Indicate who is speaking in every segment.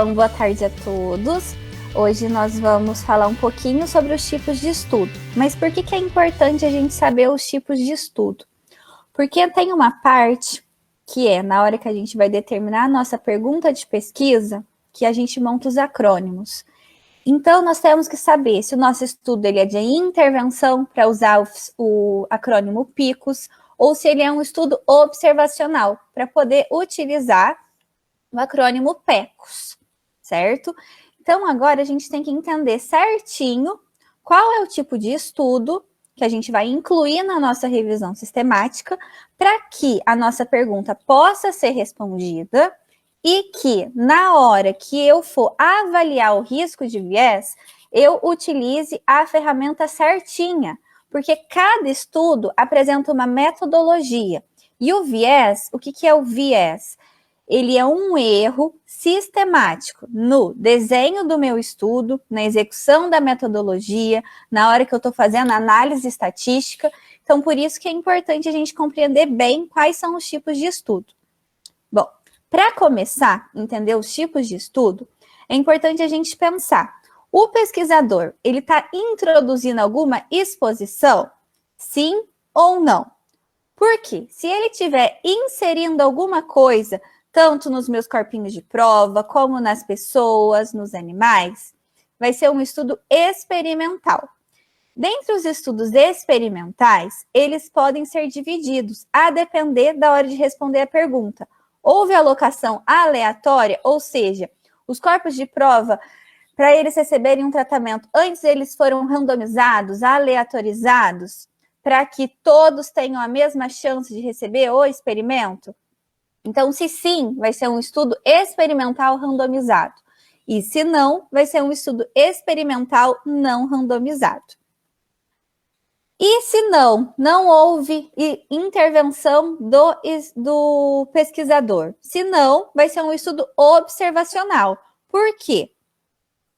Speaker 1: Então, boa tarde a todos. Hoje nós vamos falar um pouquinho sobre os tipos de estudo. Mas por que é importante a gente saber os tipos de estudo? Porque tem uma parte que é na hora que a gente vai determinar a nossa pergunta de pesquisa, que a gente monta os acrônimos. Então, nós temos que saber se o nosso estudo ele é de intervenção, para usar o acrônimo PICOS, ou se ele é um estudo observacional, para poder utilizar o acrônimo PECOS, certo? Então, agora a gente tem que entender certinho qual é o tipo de estudo que a gente vai incluir na nossa revisão sistemática para que a nossa pergunta possa ser respondida e que, na hora que eu for avaliar o risco de viés, eu utilize a ferramenta certinha, porque cada estudo apresenta uma metodologia. E o viés, o que é o viés? Ele é um erro sistemático no desenho do meu estudo, na execução da metodologia, na hora que eu estou fazendo análise estatística. Então, por isso que é importante a gente compreender bem quais são os tipos de estudo. Bom, para começar a entender os tipos de estudo, é importante a gente pensar, o pesquisador, ele está introduzindo alguma exposição? Sim ou não? Porque se ele estiver inserindo alguma coisa, tanto nos meus corpinhos de prova, como nas pessoas, nos animais, vai ser um estudo experimental. Dentre os estudos experimentais, eles podem ser divididos, a depender da hora de responder a pergunta. Houve alocação aleatória, ou seja, os corpos de prova, para eles receberem um tratamento, antes eles foram randomizados, aleatorizados, para que todos tenham a mesma chance de receber o experimento? Então, se sim, vai ser um estudo experimental randomizado. E se não, vai ser um estudo experimental não randomizado. E se não houve intervenção do pesquisador? Se não, vai ser um estudo observacional. Por quê?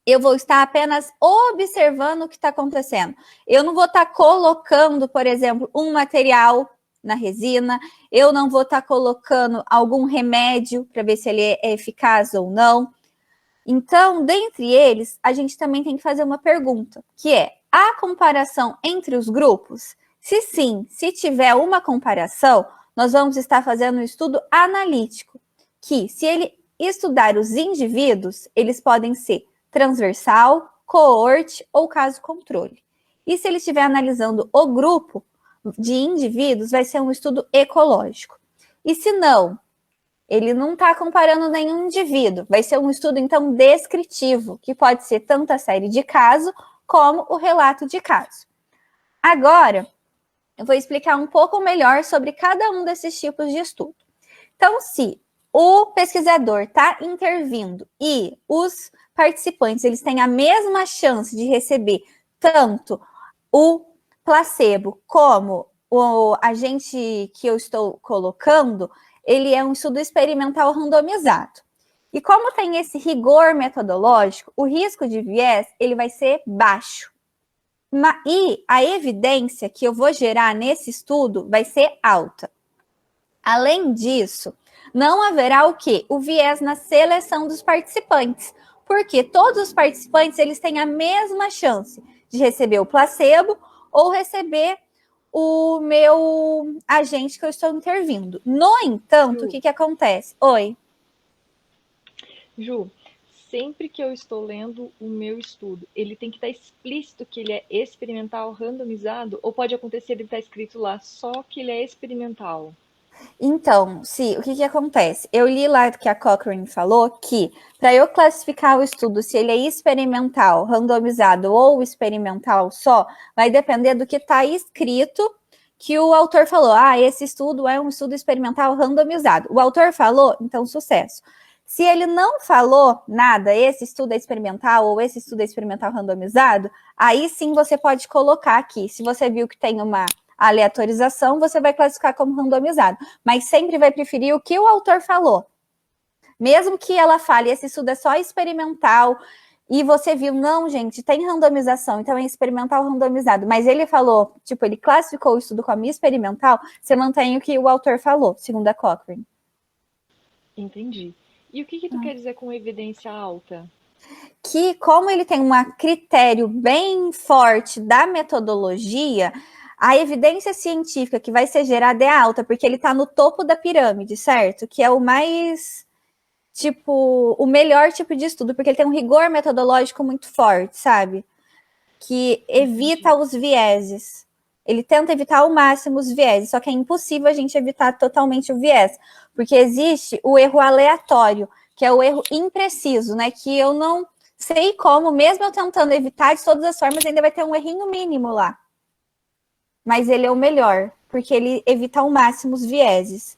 Speaker 1: Eu vou estar apenas observando o que está acontecendo. Eu não vou estar colocando, por exemplo, um material na resina, eu não vou estar colocando algum remédio para ver se ele é eficaz ou não. Então, dentre eles, a gente também tem que fazer uma pergunta, que é a comparação entre os grupos? Se sim, se tiver uma comparação, nós vamos estar fazendo um estudo analítico, que se ele estudar os indivíduos, eles podem ser transversal, coorte ou caso controle. E se ele estiver analisando o grupo de indivíduos, vai ser um estudo ecológico. E se não, ele não está comparando nenhum indivíduo, vai ser um estudo, então, descritivo, que pode ser tanto a série de caso, como o relato de caso. Agora, eu vou explicar um pouco melhor sobre cada um desses tipos de estudo. Então, se o pesquisador está intervindo e os participantes eles têm a mesma chance de receber tanto o placebo como o agente que eu estou colocando, ele é um estudo experimental randomizado. E como tem esse rigor metodológico, o risco de viés ele vai ser baixo. E a evidência que eu vou gerar nesse estudo vai ser alta. Além disso, não haverá o quê? O viés na seleção dos participantes, porque todos os participantes eles têm a mesma chance de receber o placebo ou receber o meu agente que eu estou intervindo. No entanto,
Speaker 2: Ju,
Speaker 1: o que acontece? Oi.
Speaker 2: Ju, sempre que eu estou lendo o meu estudo, ele tem que estar explícito que ele é experimental randomizado? Ou pode acontecer ele estar escrito lá só que ele é experimental?
Speaker 1: Então, o que acontece? Eu li lá que a Cochrane falou que para eu classificar o estudo se ele é experimental, randomizado ou experimental só, vai depender do que está escrito que o autor falou. Ah, esse estudo é um estudo experimental randomizado. O autor falou, então sucesso. Se ele não falou nada, esse estudo é experimental ou esse estudo é experimental randomizado, aí sim você pode colocar aqui. Se você viu que tem uma aleatorização, você vai classificar como randomizado, mas sempre vai preferir o que o autor falou. Mesmo que ela fale, esse estudo é só experimental, e você viu, não, gente, tem randomização, então é experimental randomizado, mas ele falou, tipo, ele classificou o estudo como experimental, você mantém o que o autor falou, segundo a Cochrane.
Speaker 2: Entendi. E o que tu quer dizer com evidência alta?
Speaker 1: Que, como ele tem um critério bem forte da metodologia, a evidência científica que vai ser gerada é alta, porque ele está no topo da pirâmide, certo? Que é o mais, tipo, o melhor tipo de estudo, porque ele tem um rigor metodológico muito forte, sabe? Que evita os vieses. Ele tenta evitar ao máximo os vieses, só que é impossível a gente evitar totalmente o viés, porque existe o erro aleatório, que é o erro impreciso, né? Que eu não sei como, mesmo eu tentando evitar de todas as formas, ainda vai ter um errinho mínimo lá. Mas ele é o melhor, porque ele evita ao máximo os vieses.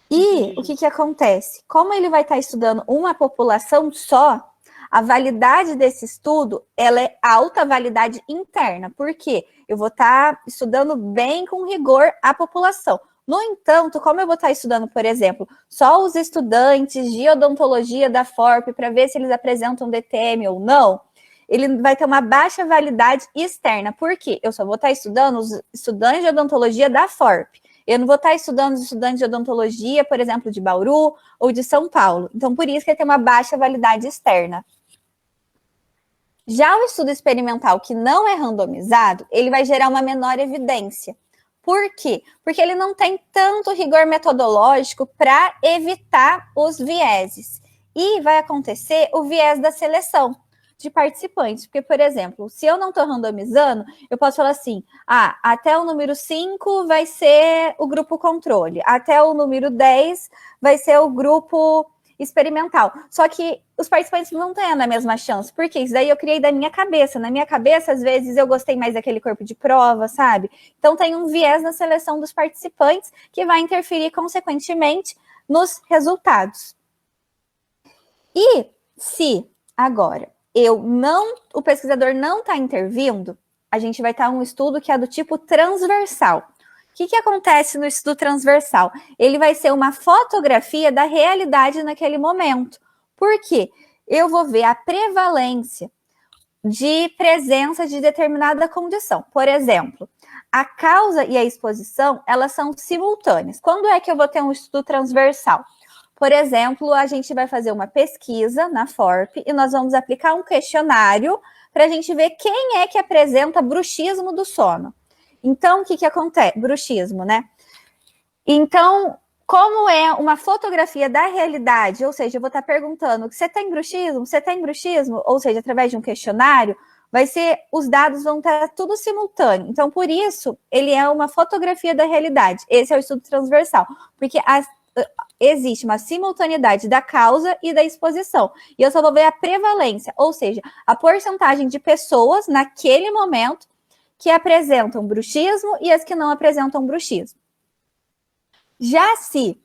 Speaker 1: E o que acontece? Como ele vai estar estudando uma população só, a validade desse estudo, ela é alta validade interna. Por quê? Eu vou estar estudando bem com rigor a população. No entanto, como eu vou estar estudando, por exemplo, só os estudantes de odontologia da FORP para ver se eles apresentam DTM ou não, ele vai ter uma baixa validade externa. Por quê? Eu só vou estar estudando os estudantes de odontologia da FORP. Eu não vou estar estudando os estudantes de odontologia, por exemplo, de Bauru ou de São Paulo. Então, por isso que ele tem uma baixa validade externa. Já o estudo experimental que não é randomizado, ele vai gerar uma menor evidência. Por quê? Porque ele não tem tanto rigor metodológico para evitar os vieses. E vai acontecer o viés da seleção de participantes. Porque, por exemplo, se eu não estou randomizando, eu posso falar assim, até o número 5 vai ser o grupo controle, até o número 10 vai ser o grupo experimental. Só que os participantes não têm a mesma chance. Por quê? Isso daí eu criei da minha cabeça. Na minha cabeça, às vezes, eu gostei mais daquele corpo de prova, sabe? Então, tem um viés na seleção dos participantes que vai interferir, consequentemente, nos resultados. E se, agora, o pesquisador não está intervindo, a gente vai estar um estudo que é do tipo transversal. O que acontece no estudo transversal? Ele vai ser uma fotografia da realidade naquele momento. Por quê? Eu vou ver a prevalência de presença de determinada condição. Por exemplo, a causa e a exposição, elas são simultâneas. Quando é que eu vou ter um estudo transversal? Por exemplo, a gente vai fazer uma pesquisa na FORP e nós vamos aplicar um questionário para a gente ver quem é que apresenta bruxismo do sono. Então, o que acontece? Bruxismo, né? Então, como é uma fotografia da realidade, ou seja, eu vou estar perguntando, você tem bruxismo? Você tem bruxismo? Ou seja, através de um questionário, os dados vão estar tudo simultâneo. Então, por isso, ele é uma fotografia da realidade. Esse é o estudo transversal, porque existe uma simultaneidade da causa e da exposição. E eu só vou ver a prevalência, ou seja, a porcentagem de pessoas naquele momento que apresentam bruxismo e as que não apresentam bruxismo. Já se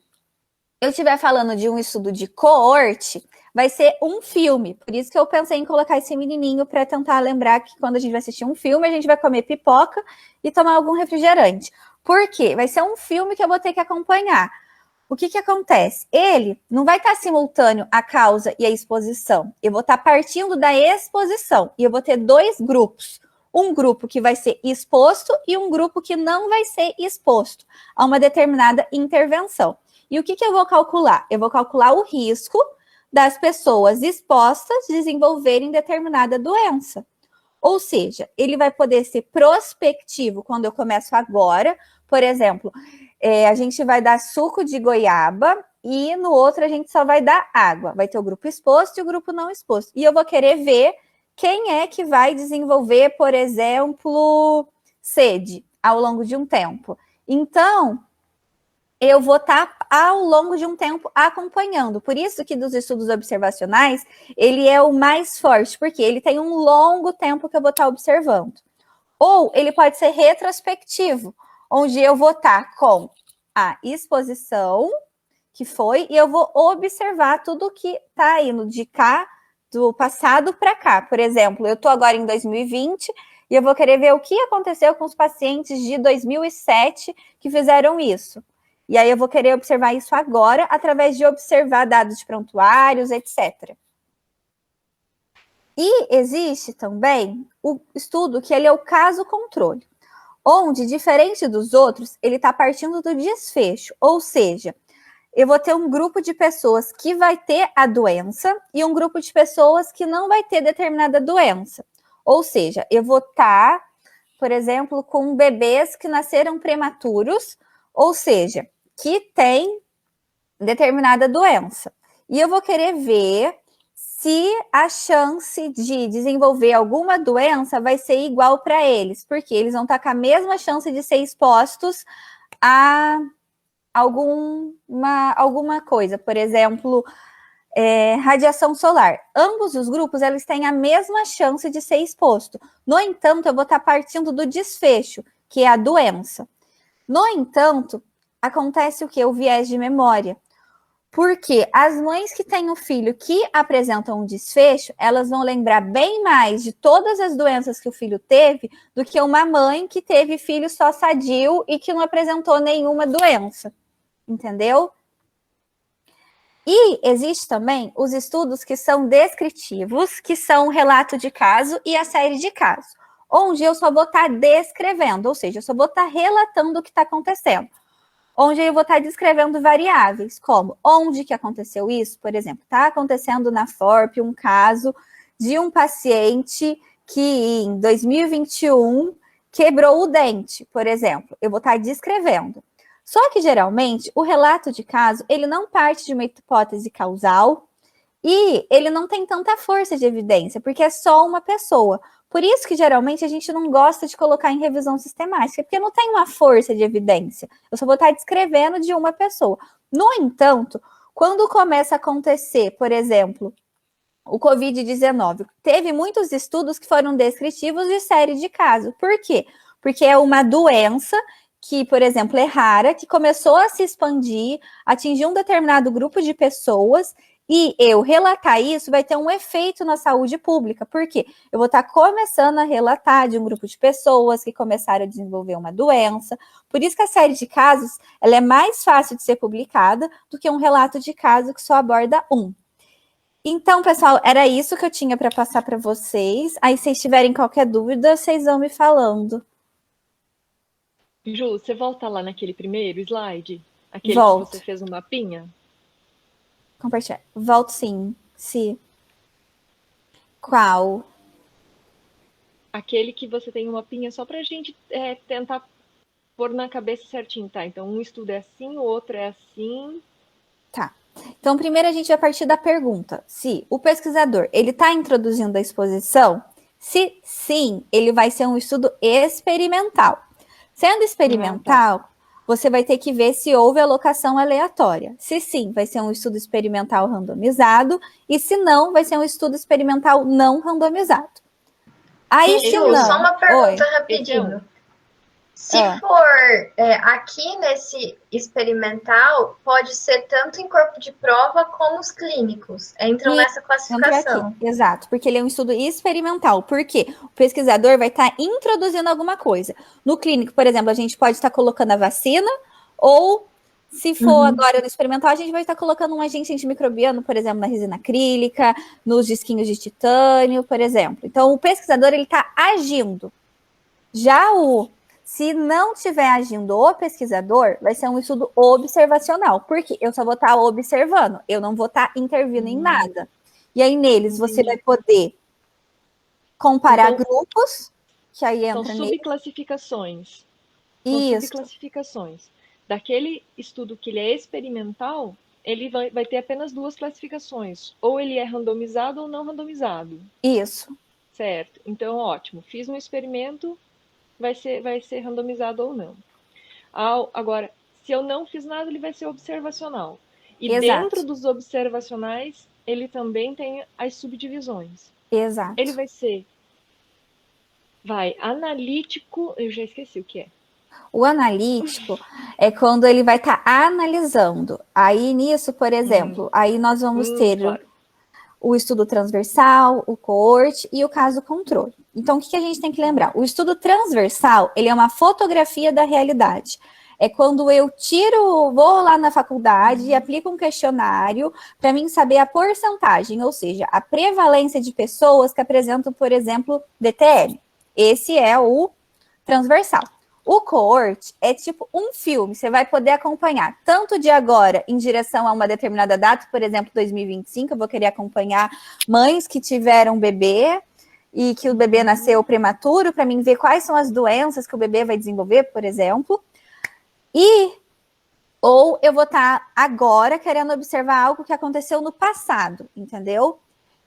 Speaker 1: eu estiver falando de um estudo de coorte, vai ser um filme. Por isso que eu pensei em colocar esse menininho para tentar lembrar que quando a gente vai assistir um filme, a gente vai comer pipoca e tomar algum refrigerante. Por quê? Vai ser um filme que eu vou ter que acompanhar. O que acontece? Ele não vai estar simultâneo a causa e a exposição. Eu vou estar partindo da exposição e eu vou ter dois grupos. Um grupo que vai ser exposto e um grupo que não vai ser exposto a uma determinada intervenção. E o que eu vou calcular? Eu vou calcular o risco das pessoas expostas desenvolverem determinada doença. Ou seja, ele vai poder ser prospectivo quando eu começo agora. Por exemplo, a gente vai dar suco de goiaba e no outro a gente só vai dar água. Vai ter o grupo exposto e o grupo não exposto. E eu vou querer ver quem é que vai desenvolver, por exemplo, sede ao longo de um tempo. Então, eu vou estar ao longo de um tempo acompanhando. Por isso que dos estudos observacionais, ele é o mais forte, porque ele tem um longo tempo que eu vou estar observando. Ou ele pode ser retrospectivo, onde eu vou estar com a exposição que foi e eu vou observar tudo que está indo de cá, do passado para cá. Por exemplo, eu estou agora em 2020 e eu vou querer ver o que aconteceu com os pacientes de 2007 que fizeram isso. E aí eu vou querer observar isso agora, através de observar dados de prontuários, etc. E existe também o estudo que ele é o caso controle, onde, diferente dos outros, ele está partindo do desfecho, ou seja, eu vou ter um grupo de pessoas que vai ter a doença e um grupo de pessoas que não vai ter determinada doença. Ou seja, eu vou estar, por exemplo, com bebês que nasceram prematuros, ou seja, que tem determinada doença. E eu vou querer ver se a chance de desenvolver alguma doença vai ser igual para eles, porque eles vão estar com a mesma chance de ser expostos a alguma coisa, por exemplo, radiação solar. Ambos os grupos, eles têm a mesma chance de ser exposto. No entanto, eu vou estar partindo do desfecho, que é a doença. No entanto, acontece o quê? O viés de memória. Porque as mães que têm o filho que apresentam um desfecho, elas vão lembrar bem mais de todas as doenças que o filho teve do que uma mãe que teve filho só sadio e que não apresentou nenhuma doença. Entendeu? E existe também os estudos que são descritivos, que são o relato de caso e a série de casos, onde eu só vou estar descrevendo, ou seja, eu só vou estar relatando o que está acontecendo. Onde eu vou estar descrevendo variáveis, como onde que aconteceu isso, por exemplo, está acontecendo na FORP um caso de um paciente que em 2021 quebrou o dente, por exemplo. Eu vou estar descrevendo. Só que, geralmente, o relato de caso, ele não parte de uma hipótese causal e ele não tem tanta força de evidência, porque é só uma pessoa. Por isso que, geralmente, a gente não gosta de colocar em revisão sistemática, porque não tem uma força de evidência. Eu só vou estar descrevendo de uma pessoa. No entanto, quando começa a acontecer, por exemplo, o Covid-19, teve muitos estudos que foram descritivos de série de casos. Por quê? Porque é uma doença que, por exemplo, é rara, que começou a se expandir, atingir um determinado grupo de pessoas, e eu relatar isso vai ter um efeito na saúde pública. Por quê? Eu vou estar começando a relatar de um grupo de pessoas que começaram a desenvolver uma doença. Por isso que a série de casos, ela é mais fácil de ser publicada do que um relato de caso que só aborda um. Então, pessoal, era isso que eu tinha para passar para vocês. Aí, se vocês tiverem qualquer dúvida, vocês vão me falando.
Speaker 2: Ju, você volta lá naquele primeiro slide? Aquele
Speaker 1: Volto.
Speaker 2: que você fez um mapinha?
Speaker 1: Compartilhar. Volto sim. Se. Qual?
Speaker 2: Aquele que você tem um mapinha só pra gente tentar pôr na cabeça certinho, tá? Então, um estudo é assim, o outro é assim.
Speaker 1: Tá. Então, primeiro a gente vai partir da pergunta. Se o pesquisador, ele está introduzindo a exposição? Se sim, ele vai ser um estudo experimental. Sendo experimental, você vai ter que ver se houve alocação aleatória. Se sim, vai ser um estudo experimental randomizado. E se não, vai ser um estudo experimental não randomizado. Aí, se não...
Speaker 3: Só uma pergunta rapidinho. Se for aqui nesse experimental, pode ser tanto em corpo de prova como os clínicos. Entram nessa classificação.
Speaker 1: Aqui, exato, porque ele é um estudo experimental. Por quê? O pesquisador vai estar introduzindo alguma coisa. No clínico, por exemplo, a gente pode estar colocando a vacina, ou se for agora no experimental, a gente vai estar colocando um agente antimicrobiano, por exemplo, na resina acrílica, nos disquinhos de titânio, por exemplo. Então, o pesquisador, ele está agindo. Já se não estiver agindo o pesquisador, vai ser um estudo observacional, porque eu só vou estar observando, eu não vou estar intervindo em nada. E aí, neles, você vai poder comparar grupos, que aí entra
Speaker 2: são subclassificações.
Speaker 1: Isso.
Speaker 2: São subclassificações. Daquele estudo que ele é experimental, ele vai ter apenas duas classificações. Ou ele é randomizado ou não randomizado.
Speaker 1: Isso.
Speaker 2: Certo. Então, ótimo. Fiz um experimento, vai ser randomizado ou não. Agora, se eu não fiz nada, ele vai ser observacional. E dentro dos observacionais, ele também tem as subdivisões.
Speaker 1: Exato.
Speaker 2: Ele vai ser analítico, eu já esqueci o que é.
Speaker 1: O analítico é quando ele vai estar analisando. Aí, nisso, por exemplo, aí nós vamos ter o estudo transversal, o coorte e o caso controle. Então, o que a gente tem que lembrar? O estudo transversal, ele é uma fotografia da realidade. É quando eu vou lá na faculdade e aplico um questionário para mim saber a porcentagem, ou seja, a prevalência de pessoas que apresentam, por exemplo, DTM. Esse é o transversal. O cohort é tipo um filme, você vai poder acompanhar tanto de agora em direção a uma determinada data, por exemplo, 2025, eu vou querer acompanhar mães que tiveram bebê e que o bebê nasceu prematuro, para mim ver quais são as doenças que o bebê vai desenvolver, por exemplo. Ou eu vou estar agora querendo observar algo que aconteceu no passado, entendeu?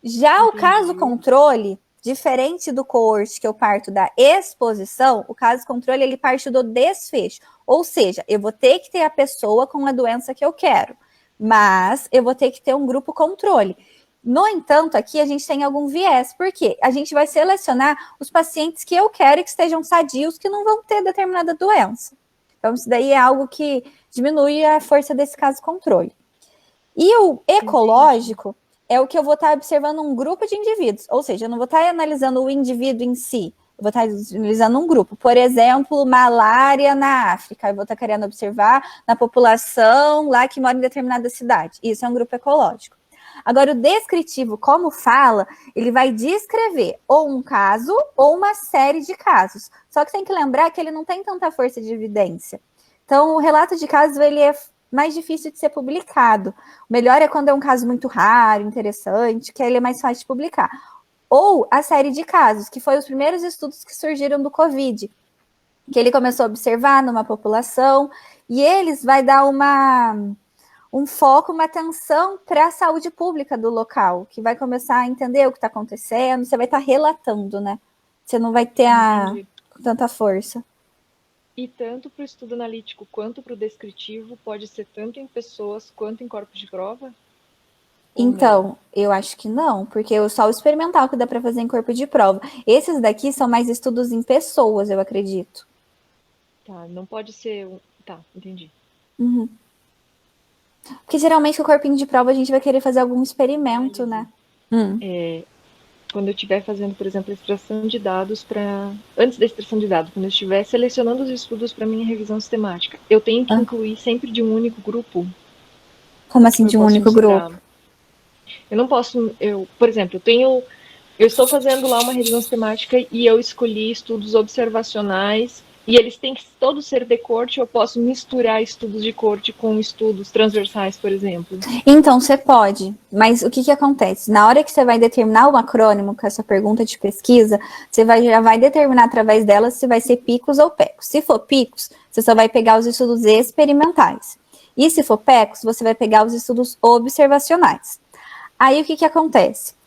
Speaker 1: Já o caso controle, diferente do cohort que eu parto da exposição, o caso controle ele parte do desfecho. Ou seja, eu vou ter que ter a pessoa com a doença que eu quero, mas eu vou ter que ter um grupo controle. No entanto, aqui a gente tem algum viés, porque a gente vai selecionar os pacientes que eu quero e que estejam sadios, que não vão ter determinada doença. Então, isso daí é algo que diminui a força desse caso controle. E o ecológico é o que eu vou estar observando um grupo de indivíduos, ou seja, eu não vou estar analisando o indivíduo em si, eu vou estar analisando um grupo. Por exemplo, malária na África, eu vou estar querendo observar na população lá que mora em determinada cidade. Isso é um grupo ecológico. Agora, o descritivo, como fala, ele vai descrever ou um caso ou uma série de casos. Só que tem que lembrar que ele não tem tanta força de evidência. Então, o relato de casos, ele é mais difícil de ser publicado. O melhor é quando é um caso muito raro, interessante, que ele é mais fácil de publicar. Ou a série de casos, que foi os primeiros estudos que surgiram do Covid, que ele começou a observar numa população, e eles vai dar um foco, uma atenção para a saúde pública do local, que vai começar a entender o que está acontecendo, você vai estar relatando, né? Você não vai ter tanta força.
Speaker 2: E tanto para o estudo analítico quanto para o descritivo, pode ser tanto em pessoas quanto em corpos de prova?
Speaker 1: Então, eu acho que não, porque é só o experimental que dá para fazer em corpo de prova. Esses daqui são mais estudos em pessoas, eu acredito.
Speaker 2: Tá, não pode ser... Tá, entendi.
Speaker 1: Uhum. Porque geralmente o corpinho de prova a gente vai querer fazer algum experimento, né?
Speaker 2: Quando eu estiver fazendo, por exemplo, a extração de dados antes da extração de dados, quando eu estiver selecionando os estudos para minha revisão sistemática, eu tenho que incluir sempre de um único grupo?
Speaker 1: Como assim, de um único grupo?
Speaker 2: Eu não posso... por exemplo, eu estou fazendo lá uma revisão sistemática e eu escolhi estudos observacionais e eles têm que todos ser de corte, ou eu posso misturar estudos de corte com estudos transversais, por exemplo?
Speaker 1: Então, você pode, mas o que acontece? Na hora que você vai determinar o acrônimo com essa pergunta de pesquisa, você já vai determinar através dela se vai ser PICOS ou PECOS. Se for PICOS, você só vai pegar os estudos experimentais. E se for PECOS, você vai pegar os estudos observacionais. Aí, o que acontece?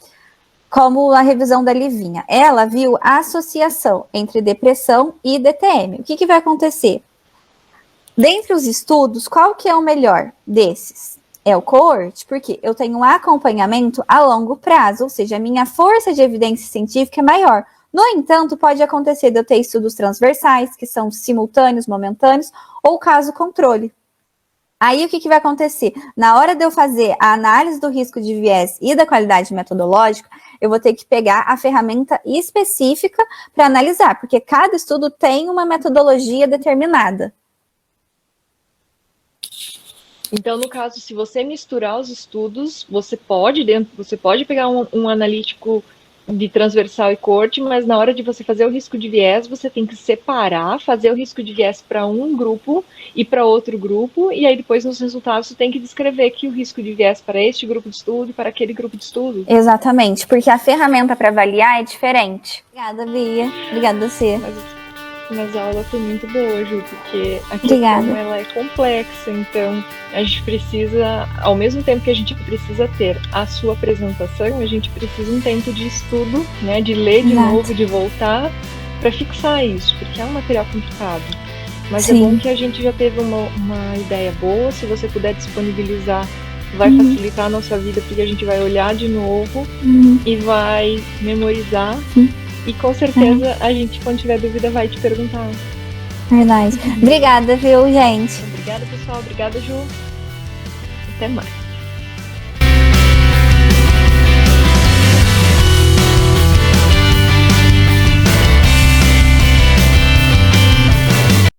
Speaker 1: Como a revisão da Livinha, ela viu a associação entre depressão e DTM. O que vai acontecer? Dentre os estudos, qual que é o melhor desses? É o cohort, porque eu tenho um acompanhamento a longo prazo, ou seja, a minha força de evidência científica é maior. No entanto, pode acontecer de eu ter estudos transversais, que são simultâneos, momentâneos, ou caso controle. Aí, o que vai acontecer? Na hora de eu fazer a análise do risco de viés e da qualidade metodológica, eu vou ter que pegar a ferramenta específica para analisar, porque cada estudo tem uma metodologia determinada.
Speaker 2: Então, no caso, se você misturar os estudos, você pode pegar um analítico de transversal e corte, mas na hora de você fazer o risco de viés, você tem que separar, fazer o risco de viés para um grupo e para outro grupo, e aí depois nos resultados você tem que descrever que o risco de viés para este grupo de estudo e para aquele grupo de estudo.
Speaker 1: Exatamente, porque a ferramenta para avaliar é diferente. Obrigada, Bia. Obrigada a você.
Speaker 2: Mas a aula foi muito boa, Ju, porque a questão ela é complexa, então a gente precisa, ao mesmo tempo que a gente precisa ter a sua apresentação, a gente precisa um tempo de estudo, né, de ler de novo, de voltar, para fixar isso, porque é um material complicado. Mas é bom que a gente já teve uma ideia boa, se você puder disponibilizar, vai facilitar a nossa vida, porque a gente vai olhar de novo e vai memorizar. E com certeza a gente, quando tiver dúvida, vai te perguntar.
Speaker 1: Verdade. Obrigada, viu, gente?
Speaker 2: Obrigada, pessoal. Obrigada, Ju. Até mais.